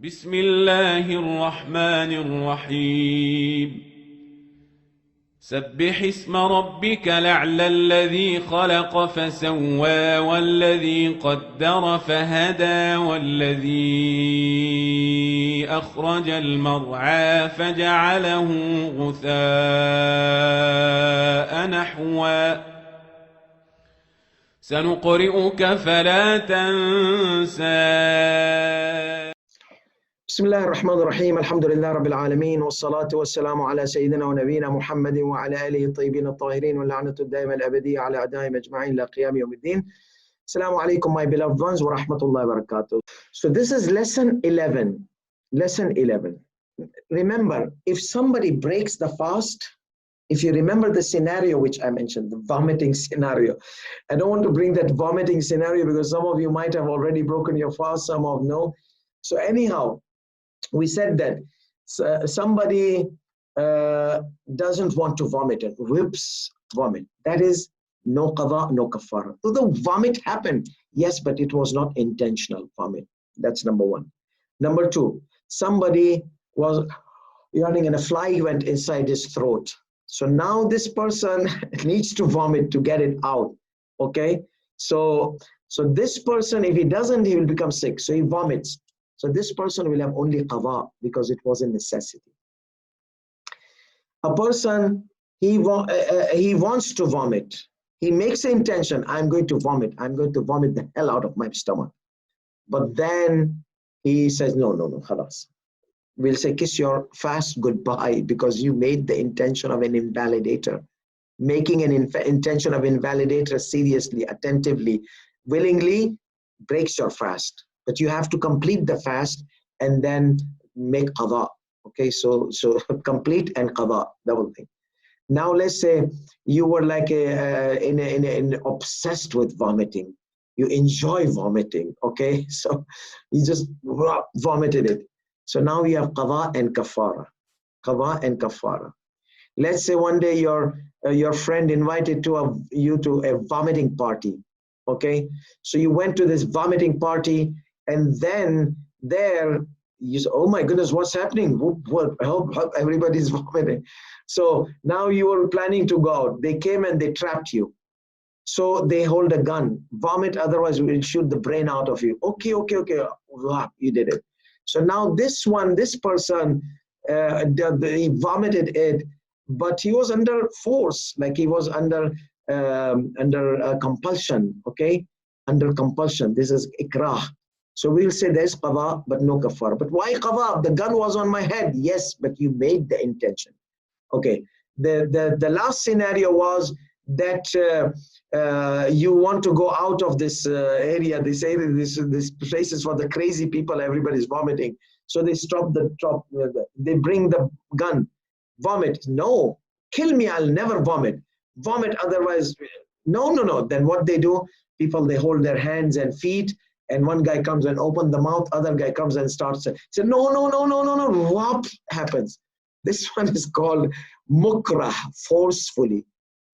بسم الله الرحمن الرحيم سبح اسم ربك الأعلى الذي خلق فسوى والذي قدر فهدى والذي أخرج المرعى فجعله غثاء نحوا سنقرئك فلا تنسى. بسم الله الرحمن الرحيم الحمد لله رب العالمين والصلاة والسلام على سيدنا ونبينا محمد وعلى آله الطيبين الطاهرين واللعنة الدائمة الأبدية على أعدائهم أجمعين إلى قيام يوم الدين. Assalamu alaikum my beloved ones wa rahmatullahi wa barakatuh. So this is lesson 11. Lesson 11. Remember, if somebody breaks the fast, if you remember the scenario which I mentioned, the vomiting scenario. I don't want to bring that vomiting scenario because some of you might have already broken your fast, some of no. So anyhow, we said that somebody doesn't want to vomit and whips vomit. That is no qadha, no kafara. So the vomit happened, yes, but it was not intentional vomit. That's number one. Number two, somebody was yawning and a fly went inside his throat. So now this person needs to vomit to get it out. Okay, so this person, if he doesn't, he will become sick. So he vomits. So this person will have only qadha because it was a necessity. A person, he wants to vomit. He makes the intention, I'm going to vomit. I'm going to vomit the hell out of my stomach. But then he says, no, khalas. We'll say, kiss your fast goodbye because you made the intention of an invalidator. Making an intention of invalidator seriously, attentively, willingly breaks your fast. But you have to complete the fast and then make qadha. Okay, so complete and qadha, double thing. Now let's say you were like obsessed with vomiting. You enjoy vomiting. Okay, so you just vomited it. So now you have qadha and kafara. Qadha and kafara. Let's say one day your friend invited you to a vomiting party. Okay, so you went to this vomiting party. And then there, you say, oh my goodness, what's happening? Help, everybody's vomiting. So now you were planning to go out. They came and they trapped you. So they hold a gun. Vomit, otherwise we'll shoot the brain out of you. Okay. You did it. So now this person, he vomited it, but he was under force, like he was under compulsion, okay? Under compulsion. This is ikrah. So we'll say there's qadha, but no kafara. But why qadha? The gun was on my head. Yes, but you made the intention. Okay. The last scenario was that you want to go out of this area. This place is for the crazy people. Everybody's vomiting. So they they bring the gun. Vomit. No. Kill me. I'll never vomit. Vomit. Otherwise, no. Then what they do? People, they hold their hands and feet. And one guy comes and opens the mouth, other guy comes and starts to say, no, what happens? This one is called mukrah, forcefully.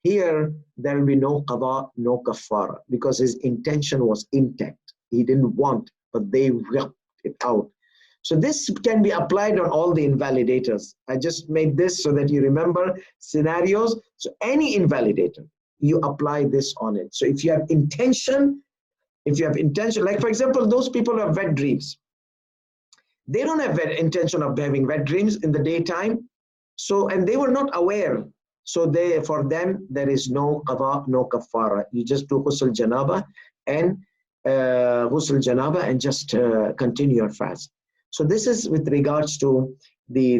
Here, there will be no qadha, no kafara, because his intention was intact. He didn't want, but they ripped it out. So this can be applied on all the invalidators. I just made this so that you remember scenarios. So any invalidator, you apply this on it. So if you have intention, like for example, those people who have wet dreams, they don't have intention of having wet dreams in the daytime. So, and they were not aware. So for them, there is no qadha, no kafara. You just do Ghusl Janabah and just continue your fast. So this is with regards to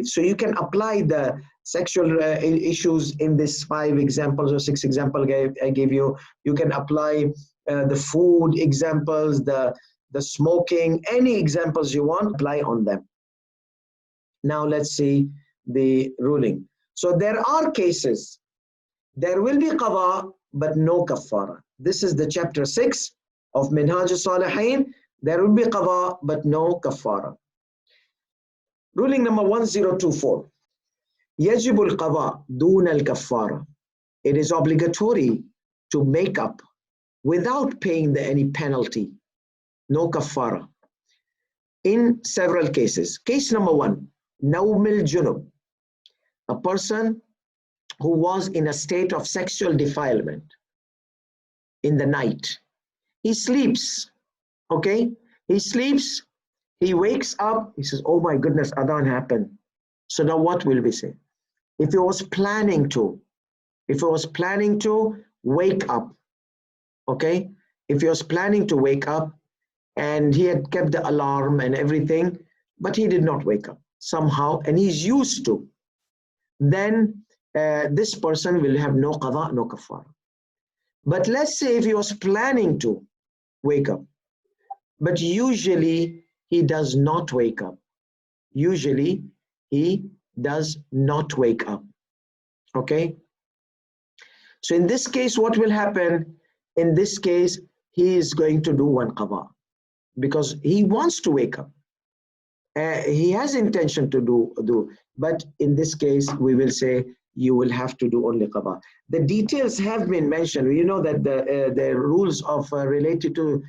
so you can apply the sexual issues in this 5 examples or 6 examples I gave you. You can apply the food examples, the smoking, any examples you want, apply on them. Now let's see the ruling. So there are cases, there will be qadha, but no kafara. This is the chapter 6 of Minhaj al-Salihin. There will be qadha, but no kafara. Ruling number 1024. يجب القضاء دون الكفارة. It is obligatory to make up without paying any penalty. No kafara. in several cases. Case number one, Nawmil Junub, a person who was in a state of sexual defilement in the night. He sleeps, okay? He sleeps, he wakes up, he says, oh my goodness, Adhan happened. So now what will we say? If he was planning to wake up, okay? If he was planning to wake up and he had kept the alarm and everything, but he did not wake up somehow, and he's used to, then this person will have no qada, no kafara. But let's say if he was planning to wake up, but usually he does not wake up. Usually he does not wake up. Okay? So in this case, what will happen? In this case, he is going to do one qada because he wants to wake up. He has intention to do, but in this case, we will say you will have to do only qada. The details have been mentioned. You know that the rules of related to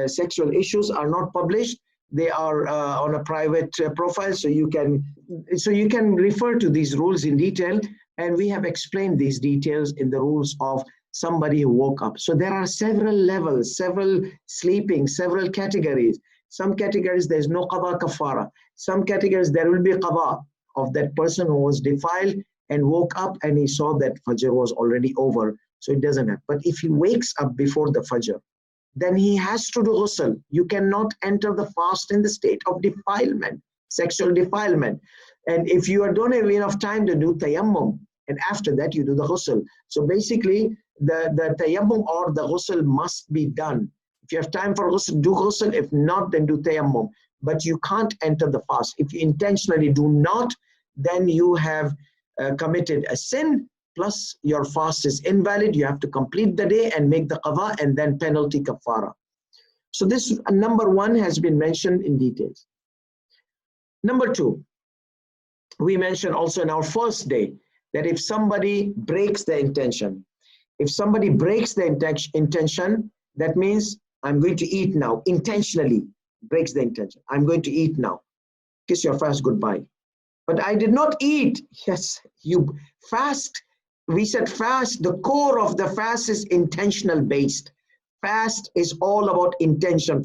sexual issues are not published. They are on a private profile, so you can refer to these rules in detail. And we have explained these details in the rules of somebody who woke up. So there are several levels, several sleeping, several categories. Some categories there's no qada kafara. Some categories there will be qada of that person who was defiled and woke up and he saw that Fajr was already over. So it doesn't have. But if he wakes up before the Fajr, then he has to do ghusl. You cannot enter the fast in the state of defilement, sexual defilement. And if you don't have enough time to do tayammum, and after that you do the ghusl. So basically the tayammum or the ghusl must be done. If you have time for ghusl, do ghusl. If not, then do tayammum. But you can't enter the fast. If you intentionally do not, then you have committed a sin, plus your fast is invalid. You have to complete the day and make the qada and then penalty kafara. So this number one has been mentioned in details. Number two, we mentioned also in our first day that if somebody breaks the intention, that means I'm going to eat now, intentionally breaks the intention. I'm going to eat now. Kiss your fast goodbye. But I did not eat. Yes, you fast. We said fast, the core of the fast is intentional based. Fast is all about intention.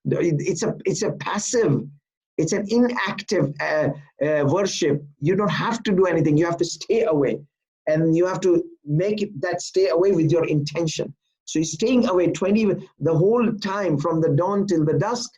It's a passive, it's an inactive worship. You don't have to do anything. You have to stay away. And you have to make it that stay away with your intention. So you're staying away the whole time from the dawn till the dusk.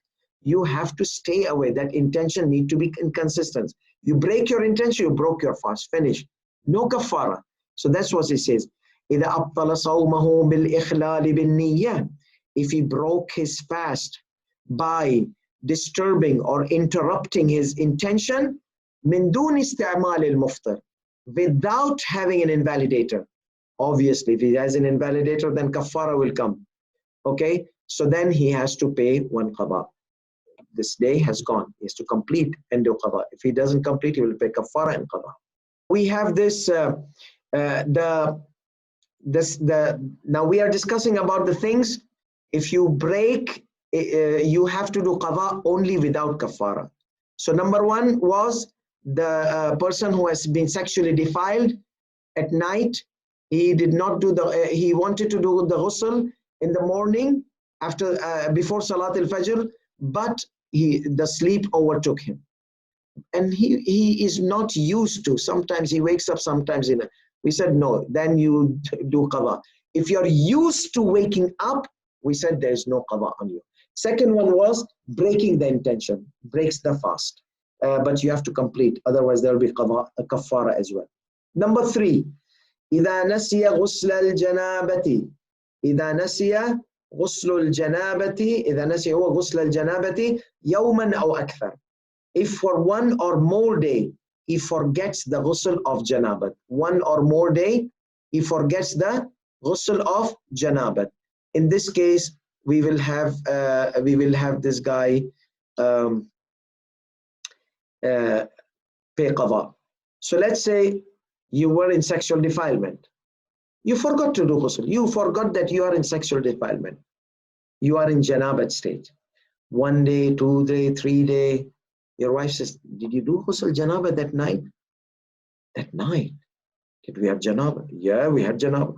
You have to stay away. That intention need to be inconsistent. You break your intention, you broke your fast. Finish. No kafara. So that's what it says. إِذَا أَبْطَلَ صَوْمَهُ بِالْإِخْلَالِ بِالنِّيَّةِ. If he broke his fast by disturbing or interrupting his intention, مِن دُونِ اسْتِعْمَالِ الْمُفْطِرِ, without having an invalidator. Obviously, if he has an invalidator, then kafara will come. Okay, so then he has to pay one qada. This day has gone. He has to complete and do qada. If he doesn't complete, he will pay kafara and qada. We have this. Now we are discussing about the things. If you break, you have to do qada only without kafara. So number one was the person who has been sexually defiled at night. He did not do he wanted to do the ghusl in the morning after before Salat al-Fajr, but the sleep overtook him. And he is not used to. Sometimes he wakes up, sometimes we said no, then you do qada. If you're used to waking up, we said there's no qada on you. Second one was breaking the intention, breaks the fast. But you have to complete, otherwise there will be qada, a kafara as well. Number three, إذا نسي غسل الجنابة. إذا نسي غسل الجنابة. إذا نسي هو غسل الجنابة يوما أو أكثر. If for one or more day he forgets the ghusl of janabah, one or more day he forgets the ghusl of janabah. In this case, we will have this guy pay qada. So let's say you were in sexual defilement. You forgot to do ghusl. You forgot that you are in sexual defilement. You are in janabah state. 1 day, 2 day, 3 day. Your wife says, did you do Ghusl Janabah that night? That night? Did we have Janabah? Yeah, we had Janabah.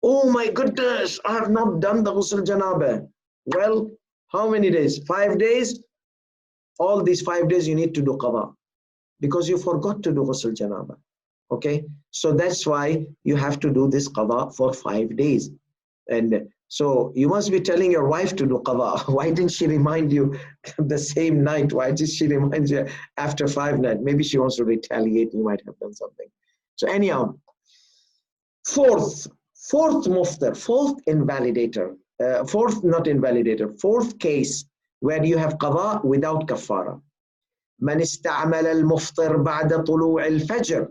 Oh my goodness, I have not done the Ghusl Janabah. Well, how many days? 5 days? All these 5 days you need to do qada because you forgot to do Ghusl Janabah. Okay, so that's why you have to do this qada for 5 days. And so you must be telling your wife to do qada. Why didn't she remind you the same night? Why did she remind you after 5 nights? Maybe she wants to retaliate. You might have done something. So anyhow, fourth muftar, fourth invalidator, fourth case where you have qada without kafara. من استعمل المفطر بعد طلوع الفجر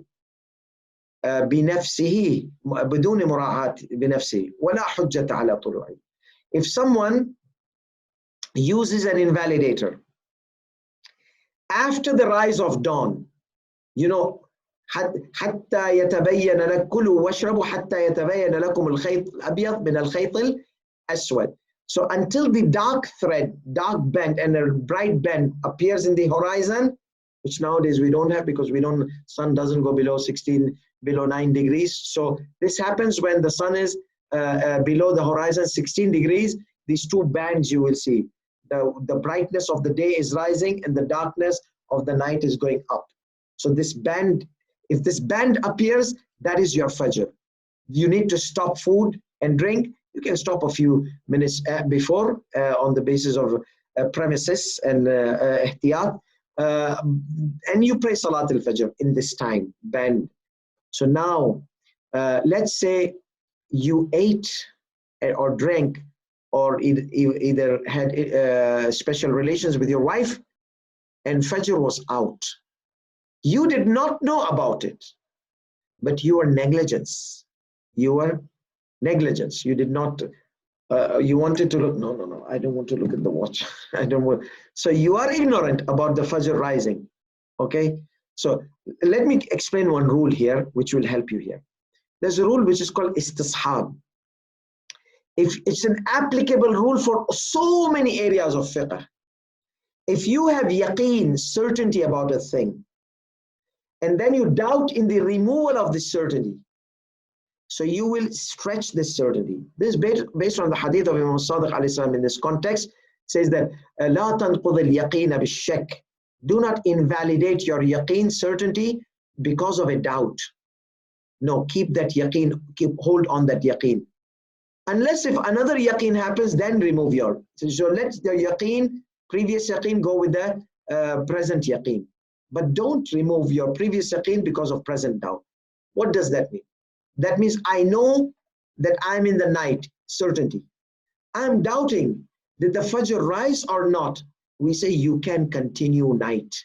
بنفسه بدون مراعاة بنفسه ولا حجة على طلوعه. If someone uses an invalidator after the rise of dawn, you know, حتى يتبين لك كلوا واشربوا حتى يتبين لكم الخيط الأبيض من الخيط الأسود. So until the dark thread, dark band and a bright band appears in the horizon, which nowadays we don't have because sun doesn't go below 9 degrees. So this happens when the sun is below the horizon 16 degrees. These two bands you will see. The brightness of the day is rising and the darkness of the night is going up. So this band, if this band appears, that is your fajr. You need to stop food and drink. You can stop a few minutes before on the basis of premises and ihtiyat. And you pray Salat al-Fajr in this time band. So now, let's say you ate or drank or either had special relations with your wife and Fajr was out. You did not know about it, but you were negligence. You were negligence. You did not, you wanted to look, no, I don't want to look at the watch. I don't want. So you are ignorant about the Fajr rising. Okay. So let me explain one rule here, which will help you here. There's a rule which is called istishab. If it's an applicable rule for so many areas of fiqh. If you have yaqeen, certainty about a thing, and then you doubt in the removal of this certainty, so you will stretch this certainty. This is based on the hadith of Imam Sadiq alayhi salam in this context, says that لا تنقض اليقين بالشك. Do not invalidate your yaqeen, certainty, because of a doubt. No, keep that yaqeen, hold on that yaqeen. Unless if another yaqeen happens, then remove your. So let the yaqeen, previous yaqeen, go with the present yaqeen. But don't remove your previous yaqeen because of present doubt. What does that mean? That means I know that I'm in the night, certainty. I'm doubting, did the Fajr rise or not? We say you can continue night.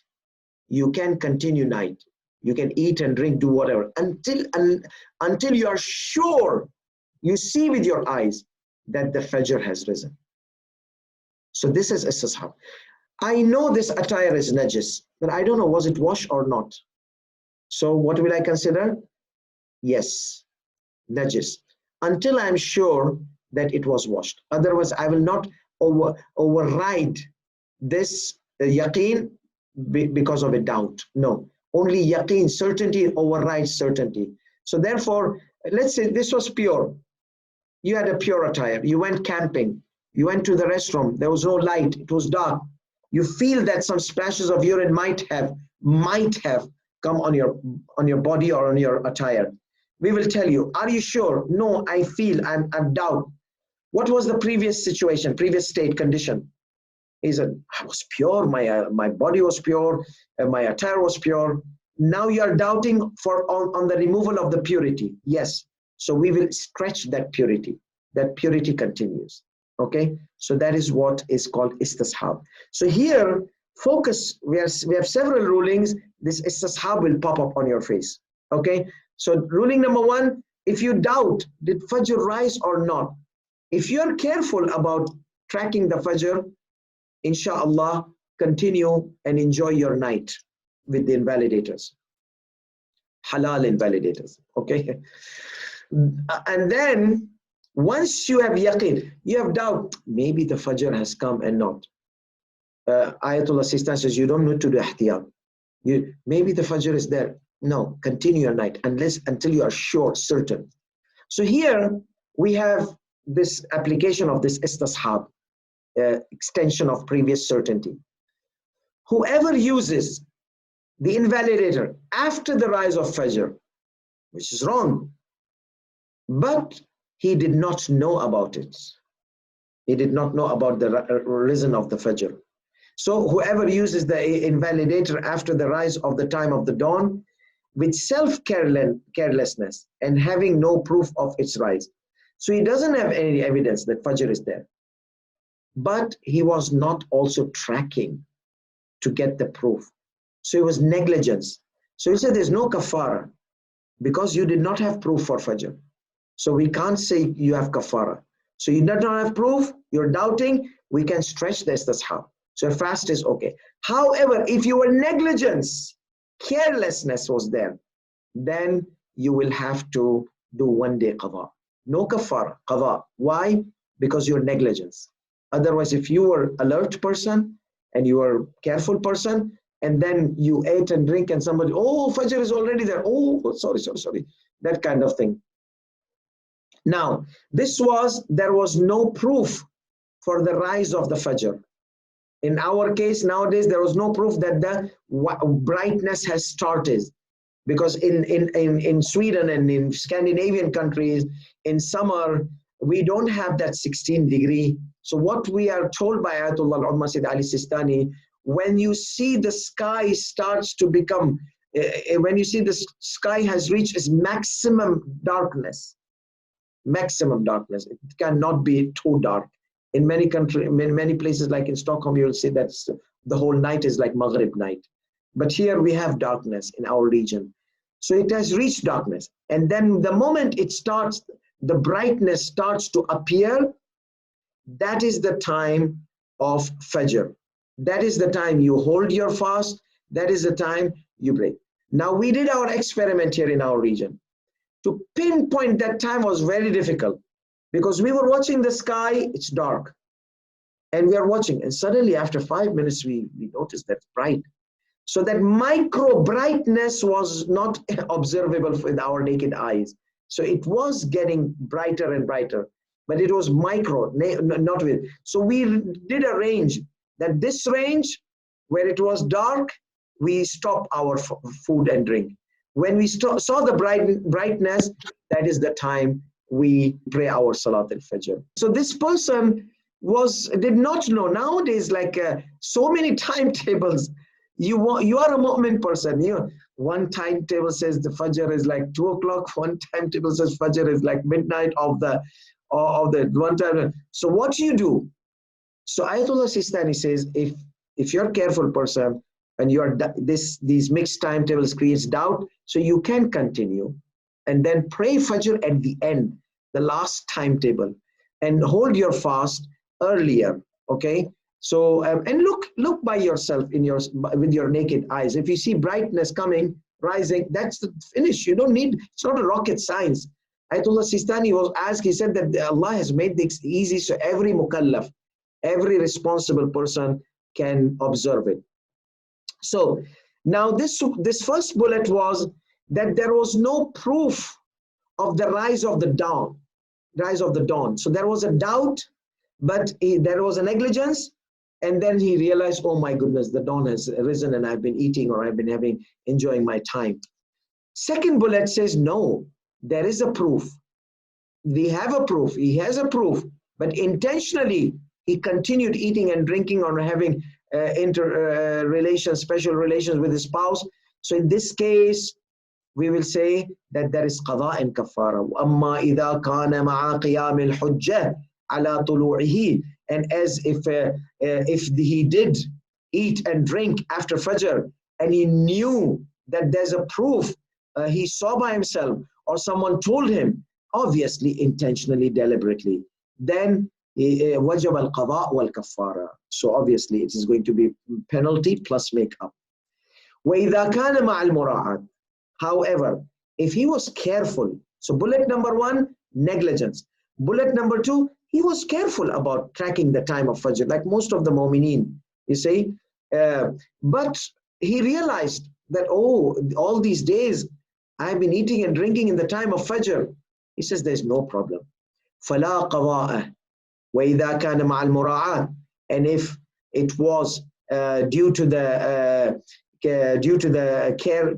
You can continue night. You can eat and drink, do whatever, until you are sure, you see with your eyes that the Fajr has risen. So this is istishab. I know this attire is najis, but I don't know, was it washed or not? So what will I consider? Yes, najis, until I'm sure that it was washed. Otherwise, I will not override this yaqeen because of a doubt. No, only yaqeen, certainty, overrides certainty. So therefore, let's say this was pure. You had a pure attire. You went camping. You went to the restroom. There was no light. It was dark. You feel that some splashes of urine might have come on your body or on your attire. We will tell you, are you sure? No, I feel, I'm doubt. What was the previous situation, previous state, condition? He said, I was pure, my body was pure, my attire was pure. Now you are doubting on the removal of the purity. Yes, so we will stretch that purity. That purity continues. Okay, so that is what is called istishab. So here, focus, we have several rulings. This istishab will pop up on your face. Okay, so ruling number one, if you doubt, did Fajr rise or not? If you are careful about tracking the Fajr, inshallah, continue and enjoy your night with the invalidators. Halal invalidators, okay? And then, once you have yaqeen, you have doubt, maybe the Fajr has come and not. Ayatollah Sistan says you don't need to do ihtiyat. Maybe the Fajr is there. No, continue your night until you are sure, certain. So here we have this application of this istishab, extension of previous certainty. Whoever uses the invalidator after the rise of Fajr, which is wrong, but he did not know about it. He did not know about the risen of the Fajr. So whoever uses the invalidator after the rise of the time of the dawn with self-carelessness and having no proof of its rise. So he doesn't have any evidence that Fajr is there. But he was not also tracking to get the proof. So it was negligence. So he said there's no kafara because you did not have proof for Fajr. So we can't say you have kafara. So you do not have proof, you're doubting, we can stretch the istishab. So fast is okay. However, if your negligence, carelessness was there, then you will have to do 1 day qada. No kafara, qada. Why? Because your negligence. Otherwise, if you were alert person and you were careful person, and then you ate and drink and somebody, oh, Fajr is already there. Oh, sorry. That kind of thing. Now, there was no proof for the rise of the Fajr. In our case, nowadays, there was no proof that the brightness has started. Because in Sweden and in Scandinavian countries, in summer, we don't have that 16-degree. So what we are told by Ayatollah al-Masjid Ali Sistani, when you see the sky starts to become, when you see the sky has reached its maximum darkness, it cannot be too dark. In many countries, many places like in Stockholm, you will see that the whole night is like Maghrib night. But here we have darkness in our region. So it has reached darkness. And then the moment it starts, the brightness starts to appear, that is the time of Fajr. That is the time you hold your fast. That is the time you break. Now we did our experiment here in our region. To pinpoint that time was very difficult because we were watching the sky, it's dark. And we are watching, and suddenly after 5 minutes, we noticed that it's bright. So that micro brightness was not observable with our naked eyes. So it was getting brighter and brighter, but it was micro, not with. So we did a range, that this range where it was dark, we stopped our food and drink. When we saw the brightness, that is the time we pray our Salat al-Fajr. So this person did not know. Nowadays, like so many timetables, you are a mu'min person. One timetable says the Fajr is like 2 o'clock. One timetable says Fajr is like midnight of the one time. So what do you do? So Ayatollah Sistani says, if you're a careful person and these mixed timetables creates doubt, so you can continue and then pray Fajr at the end, the last timetable, and hold your fast earlier. Okay. So and look by yourself with your naked eyes. If you see brightness coming, rising, that's the finish. You don't need. It's not a rocket science. Ayatollah Sistani was asked. He said that Allah has made this easy, so every mukallaf, every responsible person can observe it. So now this first bullet was that there was no proof of the rise of the dawn. So there was a doubt, but there was a negligence. And then he realized, oh my goodness, the dawn has risen and I've been eating or I've been enjoying my time. Second bullet says, no, there is a proof. We have a proof. He has a proof, but intentionally he continued eating and drinking or having special relations with his spouse. So in this case, we will say that there is qada and kafara. أَمَّا إِذَا كَانَ مَعَ قِيَامِ الْحُجَّةِ عَلَى طُلُوعِهِ. And as if he did eat and drink after Fajr and he knew that there's a proof he saw by himself or someone told him, obviously, intentionally, deliberately, then wajab al-qada wal-kaffara. So obviously it is going to be penalty plus make-up. وَإِذَا كَانَ مَعَ الْمُرَاعَةِ. However, if he was careful, so bullet number 1, negligence. Bullet number 2, he was careful about tracking the time of Fajr, like most of the mu'mineen. you see. But he realized that, oh, all these days I've been eating and drinking in the time of Fajr. He says there's no problem. فَلَا قَضَاءَ وَإِذَا كَانَ مَعَ الْمُرَاعَةِ. And if it was due to the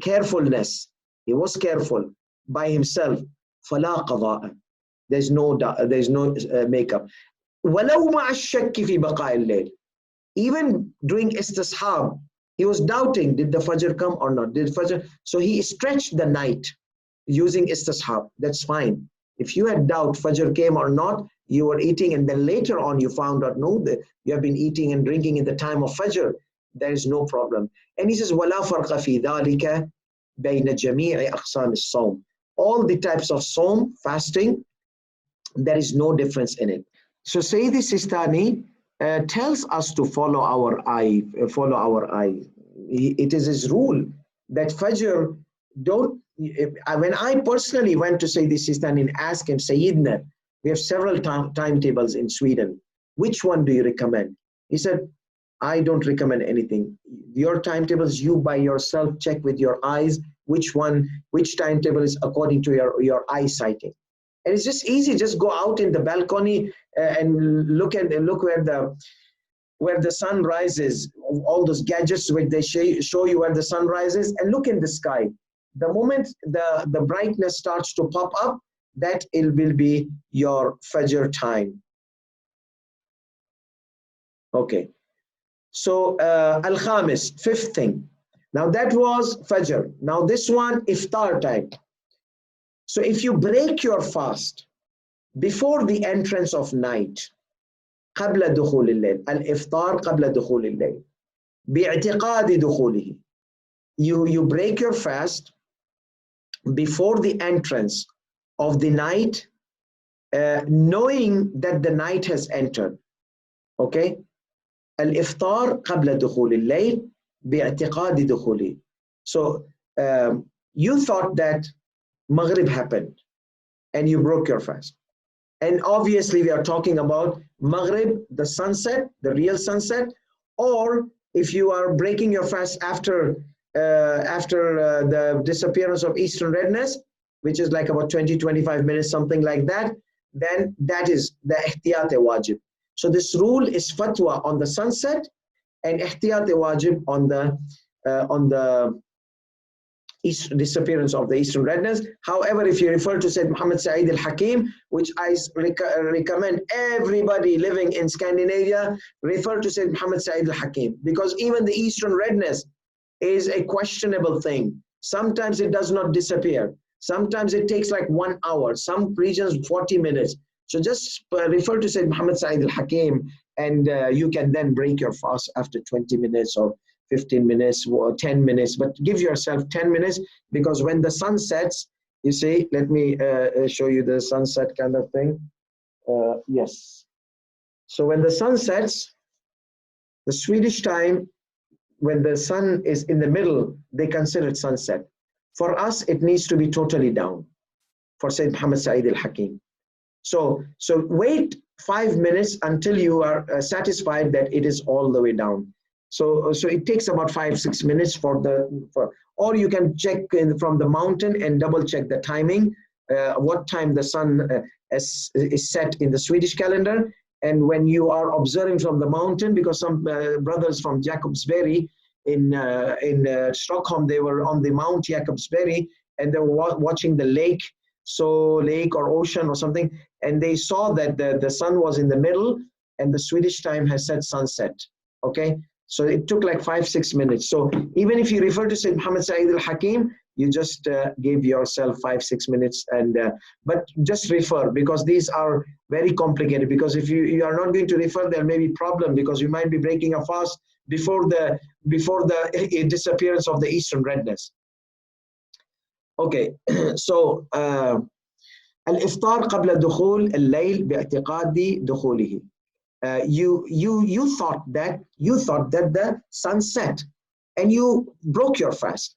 carefulness, he was careful by himself, فَلَا قَضَاءَ. There's no makeup. وَلَوْ مَعَ الشَّكِّ فِي بَقَاءِ اللَّيْلِ. Even during istishab, he was doubting, did the Fajr come or not? Did Fajr? So he stretched the night using istishab. That's fine. If you had doubt Fajr came or not, you were eating and then later on you found out, no, that you have been eating and drinking in the time of Fajr, there is no problem. And he says, وَلَا فَرْقَ فِي ذَلِكَ بَيْنَ جَمِيعِ أَقْسَامِ الصَّوْمِ. All the types of Sawm, fasting, there is no difference in it. So Sayyid Sistani tells us to follow our eye. It is his rule that Fajr, don't. When I personally went to Sayyid Sistani and asked him, Sayyidina, we have several timetables in Sweden. Which one do you recommend? He said, I don't recommend anything. Your timetables, you by yourself check with your eyes which timetable is according to your eyesight. And it's just easy. Just go out in the balcony and look where the sun rises. All those gadgets where they show you where the sun rises, and look in the sky. The moment the brightness starts to pop up, that it will be your Fajr time. Okay. So Al-Khamis, fifth thing. Now that was Fajr. Now this one, Iftar time. So if you break your fast before the entrance of night, قبل دخول الليل, الإفطار قبل دخول الليل, باعتقاد دخوله. You break your fast before the entrance of the night, knowing that the night has entered. Okay? الإفطار قبل دخول الليل باعتقاد دخوله. So you thought that Maghrib happened and you broke your fast. And obviously we are talking about Maghrib, the sunset, the real sunset, or if you are breaking your fast after the disappearance of eastern redness, which is like about 20-25 minutes, something like that, then that is the ihtiyat wajib. So this rule is fatwa on the sunset and ihtiyat wajib on the disappearance of the eastern redness. However, if you refer to Sayyid Muhammad Sa'id al-Hakim, which I recommend everybody living in Scandinavia, refer to Sayyid Muhammad Sa'id al-Hakim, because even the eastern redness is a questionable thing. Sometimes it does not disappear. Sometimes it takes like 1 hour, some regions 40 minutes. So just refer to Sayyid Muhammad Sa'id al-Hakim, and you can then break your fast after 20 minutes or 15 minutes or 10 minutes, but give yourself 10 minutes, because when the sun sets, you see, let me show you the sunset kind of thing. Yes. So when the sun sets, the Swedish time, when the sun is in the middle, they consider it sunset. For us, it needs to be totally down for Sayyid Muhammad Sa'id al-Hakim. So wait 5 minutes until you are satisfied that it is all the way down. So it takes about 5-6 minutes or you can check from the mountain and double check the timing, what time the sun is set in the Swedish calendar. And when you are observing from the mountain, because some brothers from Jakobsberg in Stockholm, they were on the Mount Jakobsberg and they were watching the lake, lake or ocean or something, and they saw that the sun was in the middle and the Swedish time has said sunset. Okay. So it took like 5-6 minutes. So even if you refer to Sayyid Muhammad Sa'id al-Hakim, you just gave yourself 5-6 minutes, but just refer, because these are very complicated. Because if you are not going to refer, there may be problem, because you might be breaking a fast before the disappearance of the eastern redness. Okay, so al-iftar qabla dukhul al-layl bi'atiqadi dukhulihi. You thought that the sun set and you broke your fast,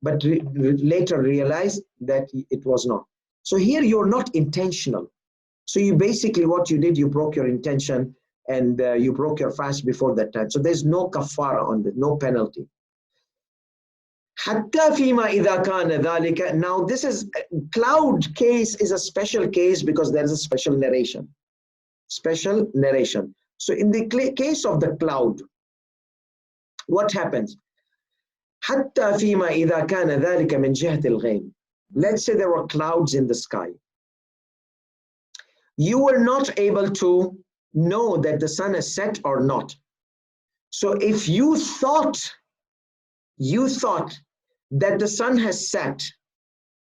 but later realized that it was not. So here you're not intentional. So you basically, what you did, you broke your intention and you broke your fast before that time. So there's no kafara on this, no penalty. حتى فيما إذا كان ذلك. Now this is cloud case is a special case because there is a special narration. Special narration. So in the case of the cloud, what happens? حتى فيما إذا كان ذلك من جهة الغيم. Let's say there were clouds in the sky. You were not able to know that the sun has set or not. So if you thought that the sun has set,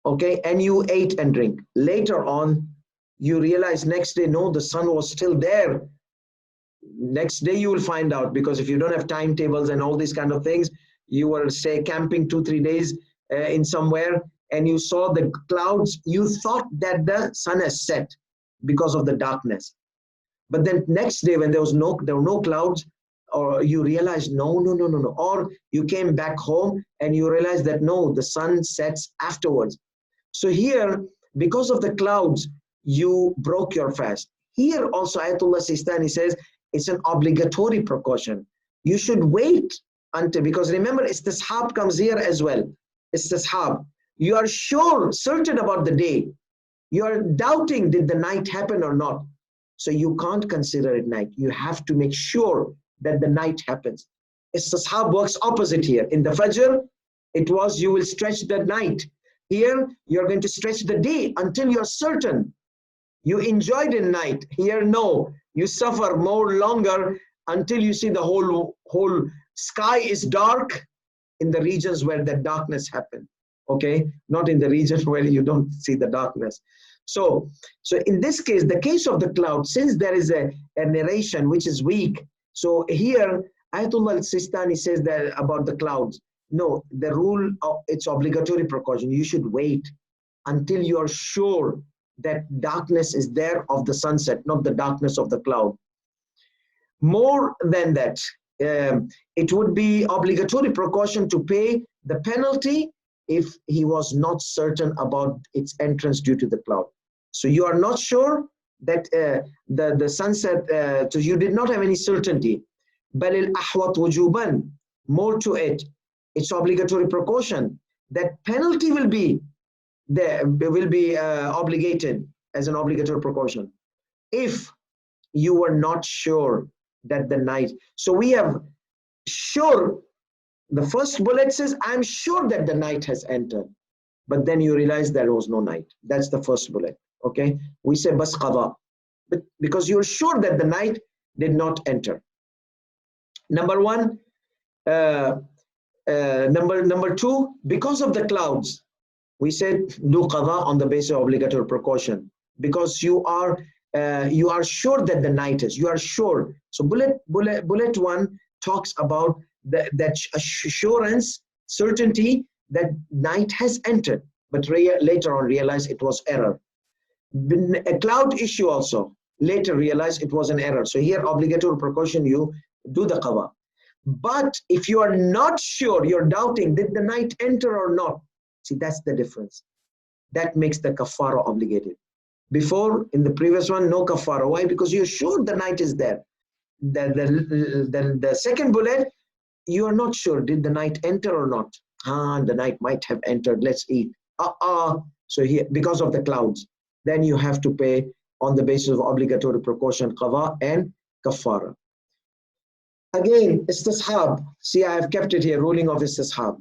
okay, and you ate and drink, later on you realize next day, no, the sun was still there. Next day you will find out, because if you don't have timetables and all these kind of things, you were, say, camping 2-3 days in somewhere, and you saw the clouds, you thought that the sun has set because of the darkness. But then next day when there were no clouds, or you realized no, or you came back home and you realized that no, the sun sets afterwards. So here, because of the clouds, you broke your fast. Here also Ayatollah Sistani says it's an obligatory precaution. You should wait until, because remember, istishab comes here as well. Istishab. You are sure, certain about the day. You are doubting, did the night happen or not? So you can't consider it night. You have to make sure that the night happens. Istishab works opposite here. In the Fajr, it was you will stretch the night. Here, you're going to stretch the day until you're certain. You enjoyed in night. Here, no. You suffer more longer until you see the whole sky is dark in the regions where the darkness happened. Okay? Not in the regions where you don't see the darkness. So in this case, the case of the cloud, since there is a narration which is weak, so here Ayatollah Sistani says that about the clouds. No, the rule of it's obligatory precaution. You should wait until you are sure that darkness is there of the sunset, not the darkness of the cloud. More than that, it would be obligatory precaution to pay the penalty if he was not certain about its entrance due to the cloud. So you are not sure that the sunset, so you did not have any certainty. بَلِ الْأَحْوَطُ وُجُوبًا. More to it, it's obligatory precaution. That penalty will be there, will be obligated as an obligatory precaution if you were not sure that the night. So we have sure. The first bullet says, I'm sure that the night has entered. But then you realize there was no night. That's the first bullet. Okay? We say bas qada. But because you're sure that the night did not enter. Number one. Number two, because of the clouds, we said do qada on the basis of obligatory precaution. Because you are sure that the night is. You are sure. So bullet one talks about that assurance, certainty that night has entered, but later on realize it was error. A cloud issue also, later realize it was an error. So here obligatory precaution, you do the qada. But if you are not sure, you're doubting, did the night enter or not? See, that's the difference. That makes the kafara obligated. Before, in the previous one, no kafara. Why? Because you're sure the night is there. The second bullet, you are not sure, did the night enter or not? The night might have entered, let's eat. So here, because of the clouds, then you have to pay on the basis of obligatory precaution, qada and kafara. Again, istishab. See, I have kept it here, ruling of istishab.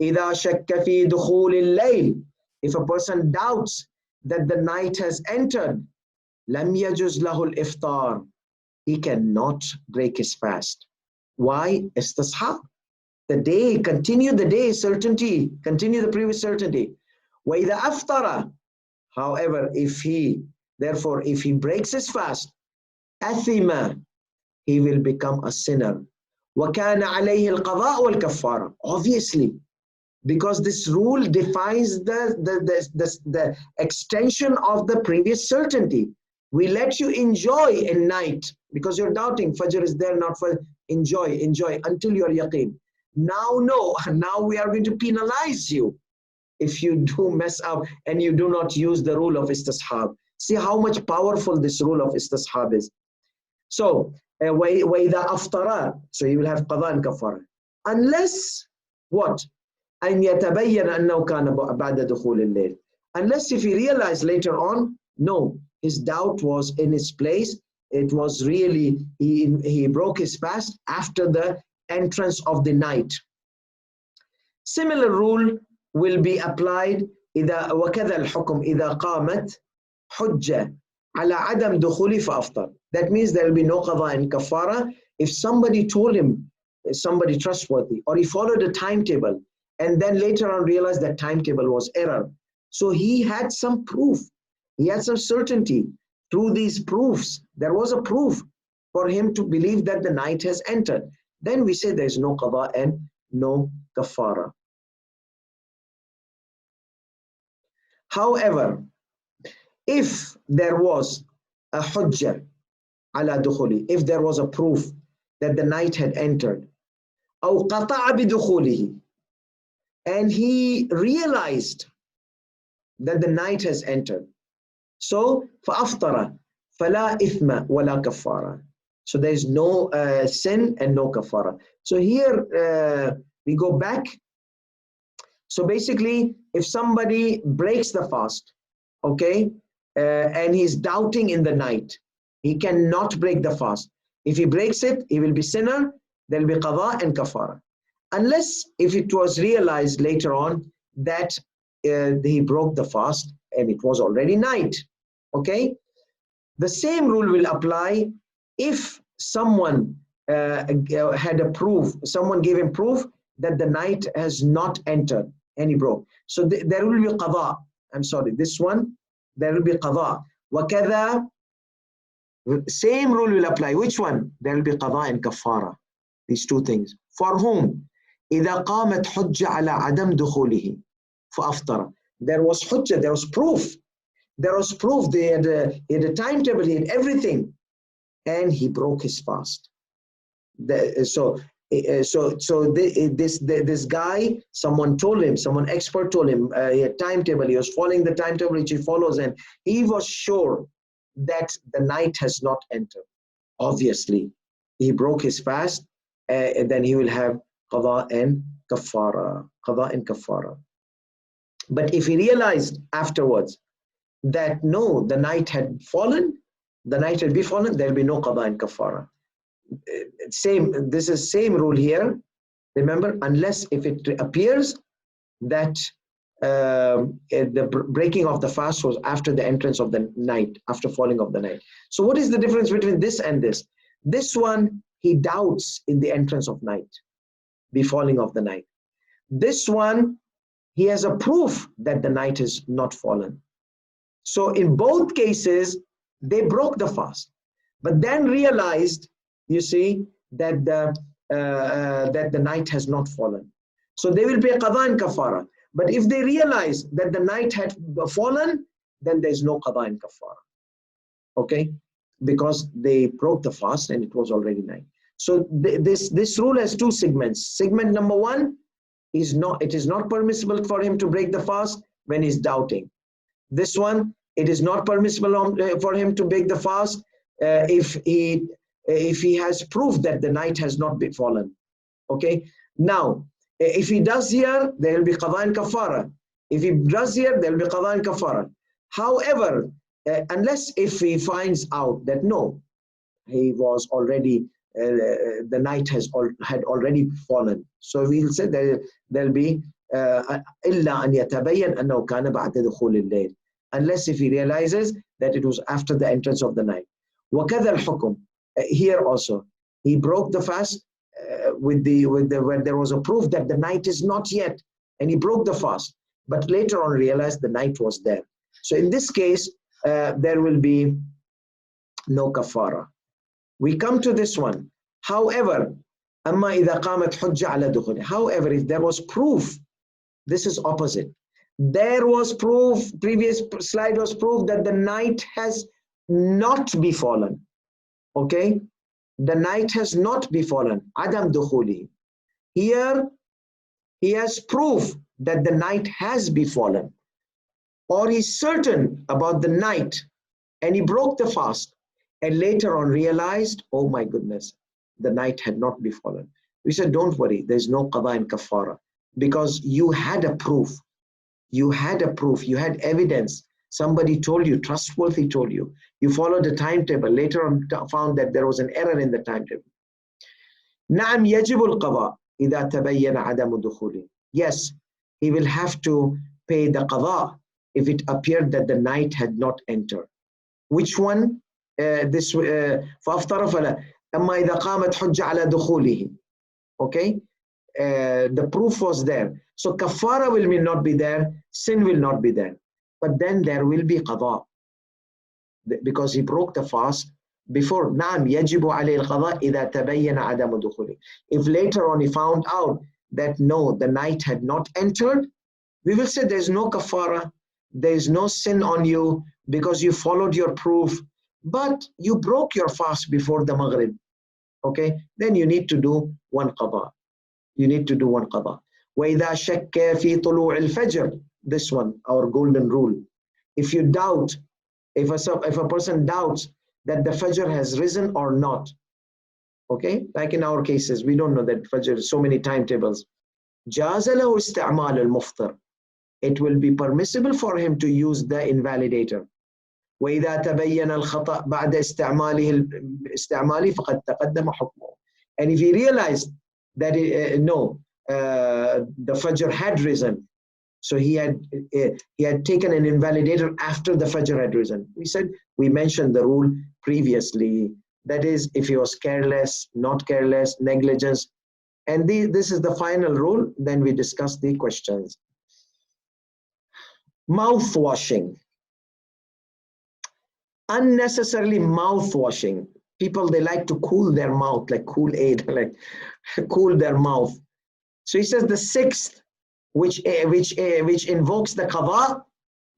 إِذَا شَكَّ فِي دُخُولِ اللَّيْلِ. If a person doubts that the night has entered, لَمْ يَجُزْ لَهُ الْإِفْطَارِ. He cannot break his fast. Why? Istishab. The day, continue the day, certainty, continue the previous certainty. وَإِذَا أَفْطَرَ. However, if he breaks his fast, أَثِمَ. He will become a sinner. وَكَانَ عَلَيْهِ الْقَضَاءُ وَالْكَفَّارَ. Obviously, because this rule defies the extension of the previous certainty. We let you enjoy in night because you're doubting Fajr is there, not for enjoy until you're yaqeen. Now, no, now we are going to penalize you if you do mess up and you do not use the rule of istishab. See how much powerful this rule of istishab is. So, وَإِذَا أَفْطَرَا, so you will have qada and kafara. Unless what? أَنْ يَتَبَيَّنَ أَنَّهُ كَانَ بَعْدَ دُخُولِ اللَّيْلِ. Unless if he realized later on, no, his doubt was in its place. It was really, he broke his fast after the entrance of the night. Similar rule will be applied إذا وكذا الحكم إذا قامت حجة على عدم دخول فأفطر. That means there will be no qada and kafara if somebody told him, somebody trustworthy, or he followed a timetable and then later on realized that timetable was error. So he had some proof, he had some certainty. Through these proofs, there was a proof for him to believe that the night has entered. Then we say there is no qada and no kafara. However, if there was a hujjah ala dukhuli, if there was a proof that the night had entered, أو قطع بدخوله, and he realized that the night has entered, so فأفطر فلا إثم ولا كفارة. So there is no sin and no kafara. So here we go back. So basically, if somebody breaks the fast, okay, and he's doubting in the night, he cannot break the fast. If he breaks it, he will be sinner. There will be qada and kafara. Unless if it was realized later on that he broke the fast and it was already night, okay. The same rule will apply if someone had a proof, someone gave him proof that the night has not entered and he broke. So there will be qada. I'm sorry, this one, there will be qada. وَكَذَا, same rule will apply. Which one? There will be qada and kafara. These two things. For whom? إِذَا قَامَتْ حُجَّ عَلَى عَدَمْ دُخُولِهِ فَأَفْطَرَ. There was hujjah, there was proof. There was proof. He had a timetable, he had everything. And he broke his fast. This guy, someone told him, someone expert told him, he had timetable, he was following the timetable which he follows, and he was sure that the night has not entered. Obviously, he broke his fast, and then he will have qada and kafara. Qada and kafara. But if he realized afterwards that no, the night had fallen, there will be no qada and kafara. This is same rule here. Remember, unless if it appears that the breaking of the fast was after the entrance of the night, after falling of the night. So what is the difference between this and this? This one, he doubts in the entrance of night, the falling of the night. This one, he has a proof that the night is not fallen. So in both cases, they broke the fast, but then realized, you see, that the night has not fallen. So they will pay qada and kafara. But if they realize that the night had fallen, then there is no qada and kafara. Okay, because they broke the fast and it was already night. So this rule has two segments. Segment number one is it is not permissible for him to break the fast when he's doubting. This one, it is not permissible for him to break the fast if he has proof that the night has not been fallen. Okay. Now, if he does here, there will be qada and kafara. If he does here, there will be qada and kafara. However, unless if he finds out that no, he was already the night had already fallen, so we'll say there'll be إلا أن يتبين أنه كان بعد دخول الليل, unless if he realizes that it was after the entrance of the night. وكذا الحكم, here also he broke the fast when there was a proof that the night is not yet, and he broke the fast, but later on realized the night was there. So in this case, there will be no kafara. We come to this one. However, أما إذا قامت حجة على دخوله. However, if there was proof, this is opposite. There was proof, previous slide was proof that the night has not befallen. Okay, the night has not befallen. Adam dukhuli. Here, he has proof that the night has befallen, or he's certain about the night, and he broke the fast. and later on realized, oh my goodness, the night had not befallen. We said, don't worry, there's no qada and kafara, because you had a proof. You had a proof, you had evidence. Somebody told you, trustworthy told you. You followed the timetable. Later on found that there was an error in the timetable. نعم يجب القضاء إذا تبين عدم دخوله. Yes, he will have to pay the qada if it appeared that the night had not entered. Which one? This فأفطر فلا. أما إذا قامت حجة على دخوله. Okay, the proof was there. So kafara will not be there, sin will not be there. But then there will be qada, because he broke the fast before. نعم يجب عليه القضاء إذا تبين عدم دخوله. If later on he found out that no, the night had not entered, we will say there's no kafara, there's no sin on you because you followed your proof, but you broke your fast before the Maghrib. Okay, then you need to do one qada. You need to do one qada. وَإِذَا شَكَّ فِي طُلُوعِ الْفَجْرِ. This one, our golden rule. If you doubt, if a person doubts that the Fajr has risen or not, okay, like in our cases, we don't know that Fajr, so many timetables. جَازَ لَهُ اسْتِعْمَالُ الْمُفْطِرِ. It will be permissible for him to use the invalidator. وإذا تبين الخطأ بعد استعماله فقد تقدم حكمه. And if he realized that the Fajr had risen, so he had taken an invalidator after the Fajr had risen. We mentioned the rule previously. That is, if he was careless, not careless, negligence, and this is the final rule. Then we discuss the questions. Mouth washing. Unnecessarily mouth washing. People, they like to cool their mouth, like Kool-Aid, like cool their mouth. So he says the sixth, which invokes the qada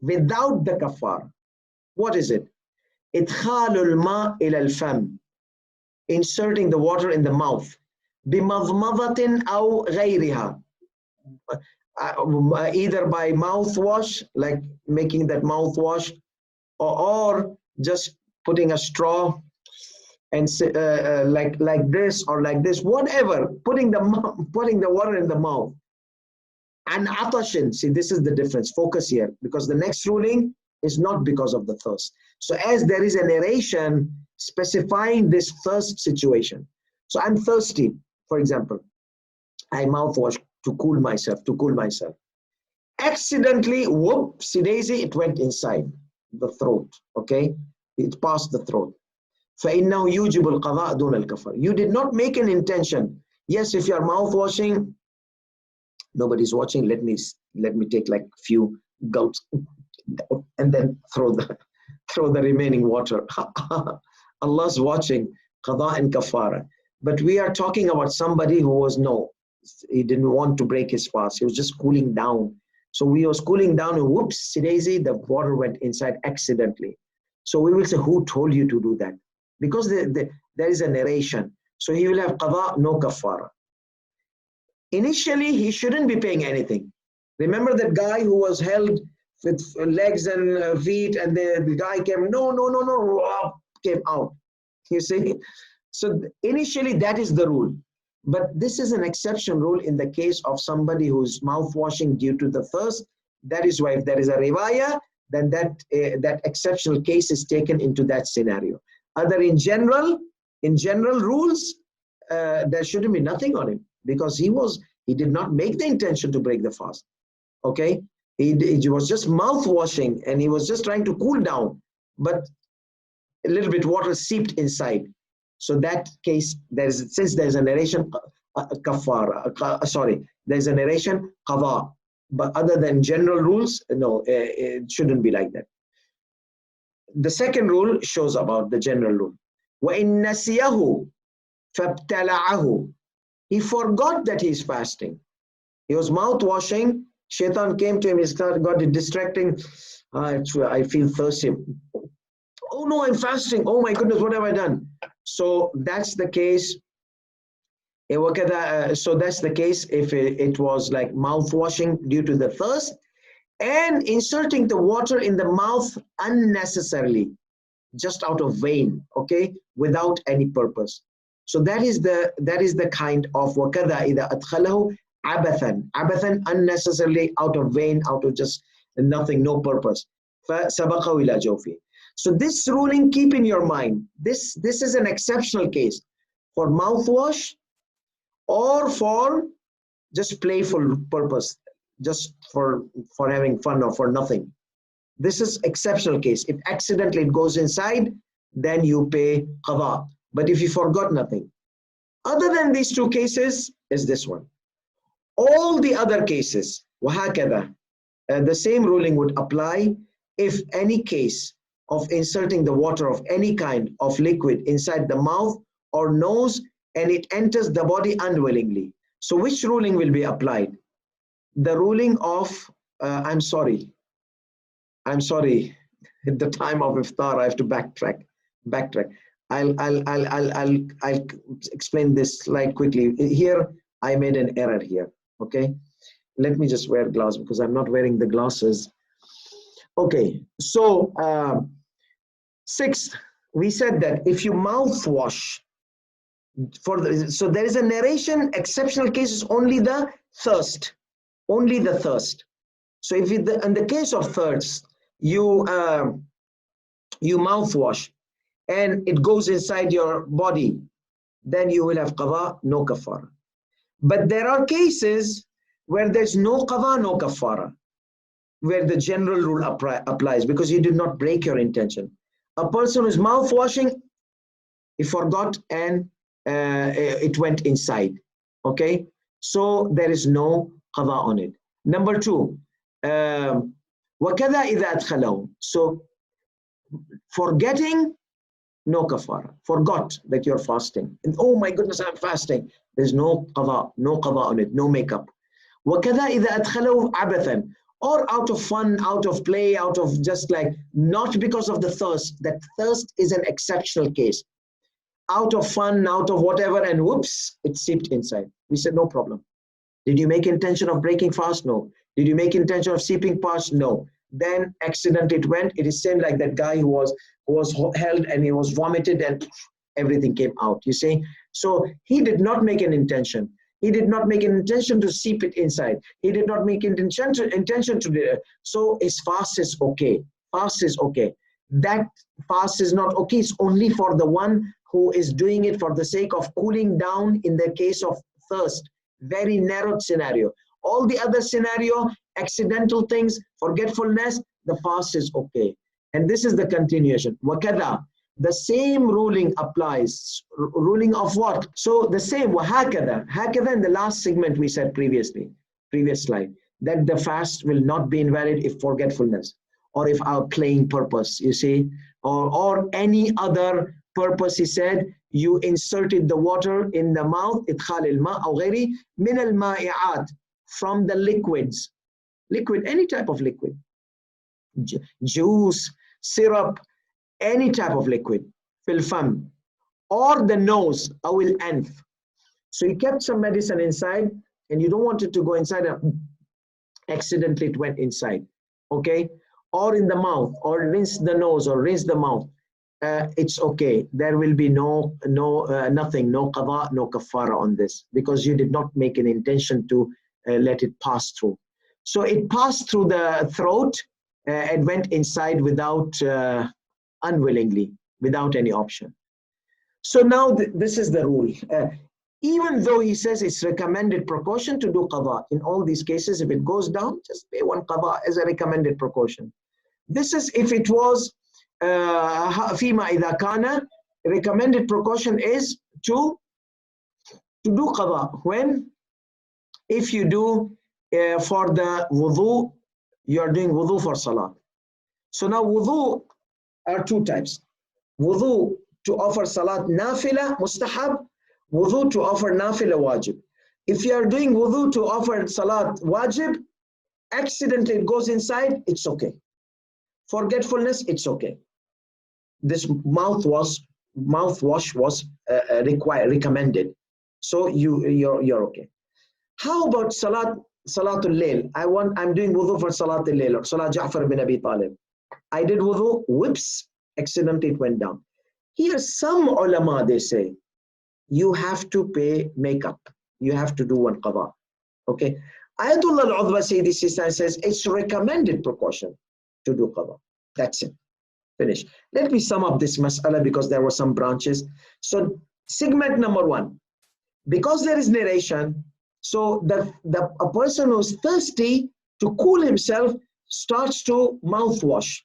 without the kafar. What is it? إدخال الماء إلى الفم. Inserting the water in the mouth. بمضمضة أو غيرها. Either by mouthwash, like making that mouthwash, or just putting a straw and like this or like this, whatever, putting the water in the mouth. And atashin, see, this is the difference. Focus here, because the next ruling is not because of the thirst. So as there is a narration specifying this thirst situation. So I'm thirsty, for example, I mouthwash to cool myself. Accidentally, whoopsie daisy, it went inside the throat. Okay, it passed the throat. فإنه يوجب القضاء دون الكفر. You did not make an intention. Yes, if you are mouth washing, nobody's watching. Let me take like few gulps and then throw the remaining water. Allah's watching, qada and kafara. But we are talking about somebody who he didn't want to break his fast. He was just cooling down. So he was cooling down and whoops, daisy, the water went inside accidentally. So we will say, who told you to do that? Because there is a narration. So he will have qada, no kafara. Initially, he shouldn't be paying anything. Remember that guy who was held with legs and feet, and the guy came, no, came out. You see? So initially, that is the rule. But this is an exception rule in the case of somebody who's mouth washing due to the thirst. That is why if there is a riwayah, then that exceptional case is taken into that scenario. Other in general rules, there shouldn't be nothing on him, because he did not make the intention to break the fast. Okay, he was just mouth washing and he was just trying to cool down, but a little bit water seeped inside. So that case, since there's a narration kafara, there's a narration qada. But other than general rules, no, it shouldn't be like that. The second rule shows about the general rule. وَإِن نَسِيَهُ فَابْتَلَعَهُ. He forgot that he's fasting. He was mouth washing. Shaitan came to him. He got distracting. I feel thirsty. Oh no, I'm fasting. Oh my goodness, what have I done? So that's the case. So that's the case if it was like mouth washing due to the thirst and inserting the water in the mouth unnecessarily. just out of vain, okay, without any purpose. So that is the kind of وَكَذَا إِذَا أَدْخَلَهُ عَبَثًا, عَبَثًا, unnecessarily, out of vain, out of just nothing, no purpose. فَسَبَقَهُ إِلَى جَوْفِهِ. So this ruling, keep in your mind, this is an exceptional case for mouthwash or for just playful purpose, just for having fun or for nothing. This is exceptional case. If accidentally it goes inside, then you pay qada. But if you forgot, nothing. Other than these two cases is this one. All the other cases, وَهَكَذَا, the same ruling would apply if any case of inserting the water of any kind of liquid inside the mouth or nose and it enters the body unwillingly. So which ruling will be applied? The ruling of, I'm sorry, at the time of iftar, I have to backtrack. I'll explain this slide quickly. Here, I made an error here, okay? Let me just wear glasses because I'm not wearing the glasses. Okay, so sixth, we said that if you mouthwash, so there is a narration, exceptional cases, only the thirst. So if in the case of thirst, you mouthwash and it goes inside your body, then you will have qada, no kafara. But there are cases where there's no qada, no kafara, where the general rule applies because you did not break your intention. A person who's mouthwashing, he forgot and it went inside, okay? So there is no qada on it. Number two, وَكَذَا إِذَا أَدْخَلَهُ. So forgetting, no kafara. Forgot that you're fasting. And, oh my goodness, I'm fasting. There's no qada on it, no makeup. وَكَذَا إِذَا أَدْخَلَهُ عَبَثًا. Or out of fun, out of play, out of just like, not because of the thirst. That thirst is an exceptional case. Out of fun, out of whatever, and whoops, it seeped inside. We said, no problem. Did you make intention of breaking fast? No. Did you make intention of seeping past? No. Then accident it went. It is same like that guy who was held and he was vomited and everything came out. You see? So he did not make an intention. He did not make an intention to seep it inside. He did not make an intention to do it. So his fast is okay. Fast is okay. That fast is not okay. It's only for the one who is doing it for the sake of cooling down in the case of thirst. Very narrow scenario. All the other scenario, accidental things, forgetfulness, the fast is okay. And this is the continuation. وَكَذَا. The same ruling applies. Ruling of what? So the same, وَهَكَذَا. هَكَذَا in the last segment we said previous slide, that the fast will not be invalid if forgetfulness or if our playing purpose, you see, or any other purpose. He said, you inserted the water in the mouth, إدخال الماء أو غيره من المائعات, from the liquids. Liquid, any type of liquid. Juice, syrup, any type of liquid. في الفم, or the nose, أو الأنف. So you kept some medicine inside and you don't want it to go inside and accidentally it went inside. Okay? Or in the mouth, or rinse the nose or rinse the mouth. It's okay. There will be nothing, no qada, no kafara on this because you did not make an intention to let it pass through. So it passed through the throat and went inside without, unwillingly, without any option. So now this is the rule. Even though he says it's recommended precaution to do qada, in all these cases, if it goes down, just pay one qada as a recommended precaution. This is if it was فيما إذا كان, recommended precaution is to do qada. When? If you do for the wudu, you are doing wudu for salah. So now wudu are two types. Wudu to offer salat nafila mustahab, wudu to offer nafila wajib. If you are doing wudu to offer salat wajib, accidentally it goes inside, it's okay. Forgetfulness, it's okay. This mouthwash was recommended, so you're okay. How about salatul layl? I'm doing wudu for salatul layl or salat Ja'far bin Abi Talib. I did wudu, whoops, Accidentally it went down. Here some ulama, they say, you have to pay makeup. You have to do one qada. Okay. Ayatollah al-Udhwa Sayyidi Sistani says it's recommended precaution to do qada. That's it. Finish. Let me sum up this mas'ala because there were some branches. So segment number one, because there is narration, so a person who's thirsty to cool himself starts to mouthwash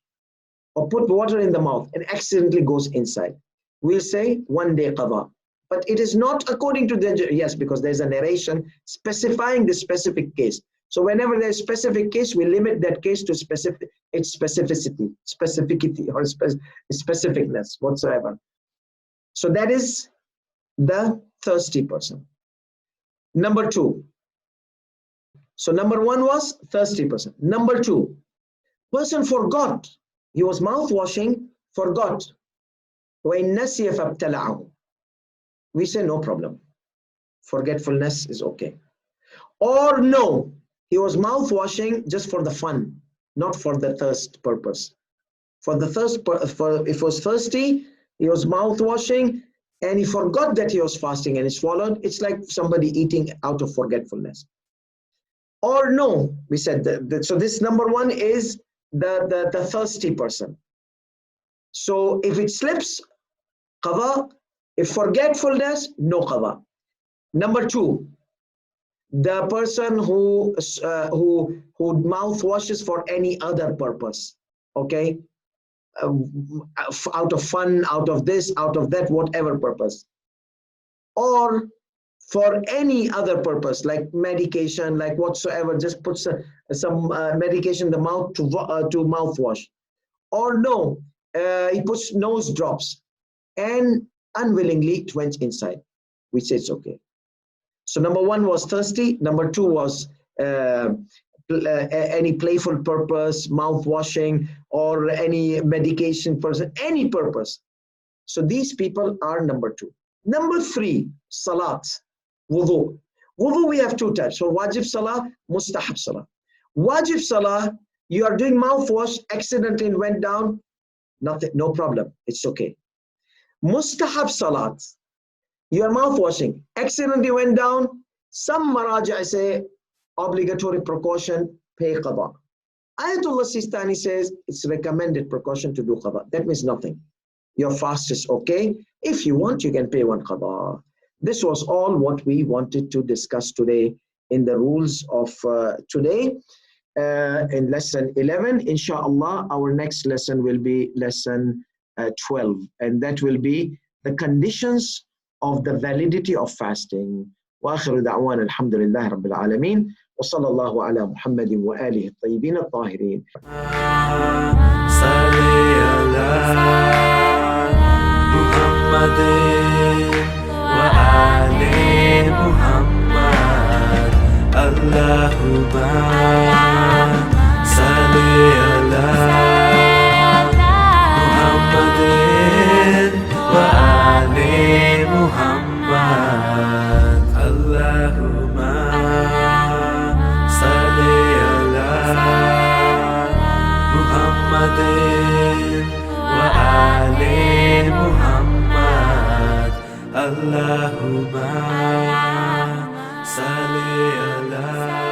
or put water in the mouth and accidentally goes inside. We'll say 1 day qada. But it is not according to the, yes, because there's a narration specifying the specific case. So whenever there's specific case, we limit that case to its specificity or specificness whatsoever. So that is the thirsty person. Number two. So number one was thirsty person. Number two, person forgot. He was mouth washing, forgot. وَإِن نَسِيَ فَابْتَلَعَهُ. We say no problem. Forgetfulness is okay. Or no, he was mouth washing just for the fun, not for the thirst purpose. For the thirst, if he was thirsty, he was mouth washing and he forgot that he was fasting and he swallowed. It's like somebody eating out of forgetfulness. Or no, we said so this number one is the thirsty person. So if it slips, qada. If forgetfulness, no qada. Number two, the person who mouth washes for any other purpose, okay, out of fun, out of this, out of that, whatever purpose, or for any other purpose like medication, like whatsoever, just puts some medication in the mouth to mouthwash, or no, he puts nose drops and unwillingly it went inside. We say it's okay. So number one was thirsty. Number two was any playful purpose, mouth washing, or any medication person, any purpose. So these people are number two. Number three, salat, wudu. Wudu, we have two types. So wajib salah, mustahab salah. Wajib salah, you are doing mouthwash, accidentally went down, nothing, no problem, it's okay. Mustahab salat, your mouth washing accidentally went down, some maraja say obligatory precaution, pay qada. Ayatollah Sistani says it's recommended precaution to do qada. That means nothing. Your fast is okay. If you want, you can pay one qada. This was all what we wanted to discuss today in the rules of today in lesson 11. Inshallah, our next lesson will be lesson 12, and that will be the conditions of the validity of fasting. وآخر دعوانا الحمد لله رب العالمين وصلى الله على محمد وآله الطيبين الطاهرين. صلي على محمد وآل محمد اللهم صلي على محمد وآل محمد اللهم صل على محمد وآل محمد اللهم صل على